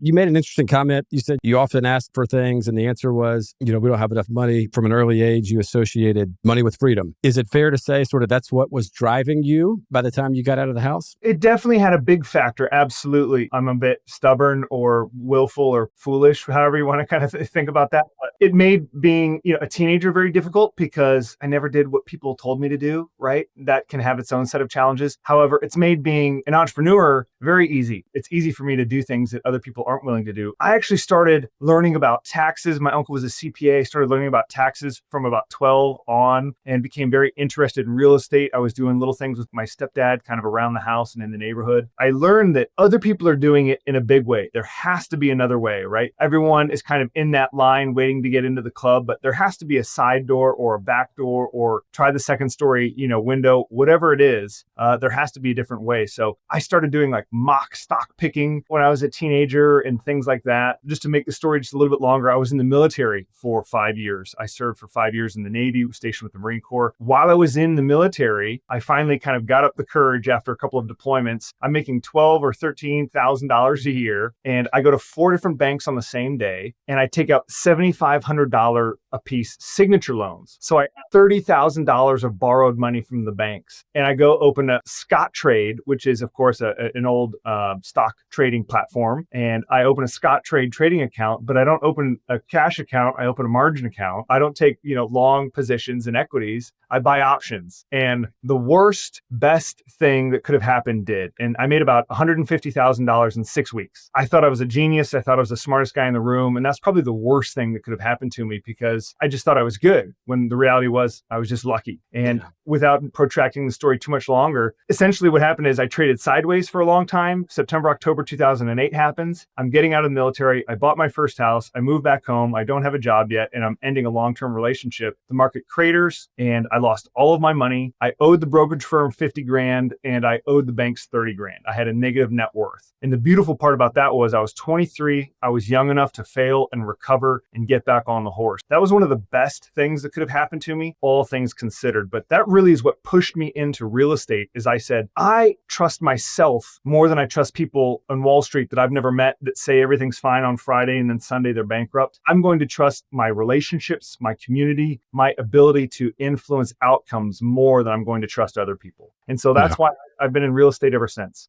You made an interesting comment. You said you often ask for things, and the answer was, we don't have enough money. From an early age, you associated money with freedom. Is it fair to say sort of that's what was driving you by the time you got out of the house? It definitely had a big factor. Absolutely. I'm a bit stubborn or willful or foolish, however you want to kind of think about that. But it made being, a teenager very difficult because I never did what people told me to do, right? That can have its own set of challenges. However, it's made being an entrepreneur very easy. It's easy for me to do things that other people aren't willing to do. I actually started learning about taxes. My uncle was a CPA, started learning about taxes from about 12 on and became very interested in real estate. I was doing little things with my stepdad kind of around the house and in the neighborhood. I learned that other people are doing it in a big way. There has to be another way, right? Everyone is kind of in that line waiting to get into the club, but there has to be a side door or a back door or try the second story, window, whatever it is. There has to be a different way. So I started doing like mock stock picking when I was a teenager and things like that. Just to make the story just a little bit longer, I was in the military for 5 years. I served for 5 years in the Navy, stationed with the Marine Corps. While I was in the military, I finally kind of got up the courage after a couple of deployments. I'm making $12,000 or $13,000 a year, and I go to 4 different banks on the same day, and I take out $7,500 a piece signature loans. So I $30,000 of borrowed money from the banks, and I go open a Scottrade, which is of course an old stock trading platform, and I open a Scottrade trading account, but I don't open a cash account. I open a margin account. I don't take long positions in equities. I buy options, and the worst, best thing that could have happened did, and I made about $150,000 in 6 weeks. I thought I was a genius. I thought I was the smartest guy in the room, and that's probably the worst thing that could have happened to me because I just thought I was good when the reality was I was just lucky. And without protracting the story too much longer, essentially what happened is I traded sideways for a long time. September, October 2008 happens. I'm getting out of the military. I bought my first house. I moved back home. I don't have a job yet, and I'm ending a long-term relationship. The market craters, and I lost all of my money. I owed the brokerage firm 50 grand, and I owed the banks 30 grand. I had a negative net worth. And the beautiful part about that was I was 23. I was young enough to fail and recover and get back on the horse. That was one of the best things that could have happened to me, all things considered. But that really is what pushed me into real estate. Is I said, I trust myself more than I trust people on Wall Street that I've never met that say everything's fine on Friday and then Sunday they're bankrupt. I'm going to trust my relationships, my community, my ability to influence outcomes more than I'm going to trust other people. And so that's why I've been in real estate ever since.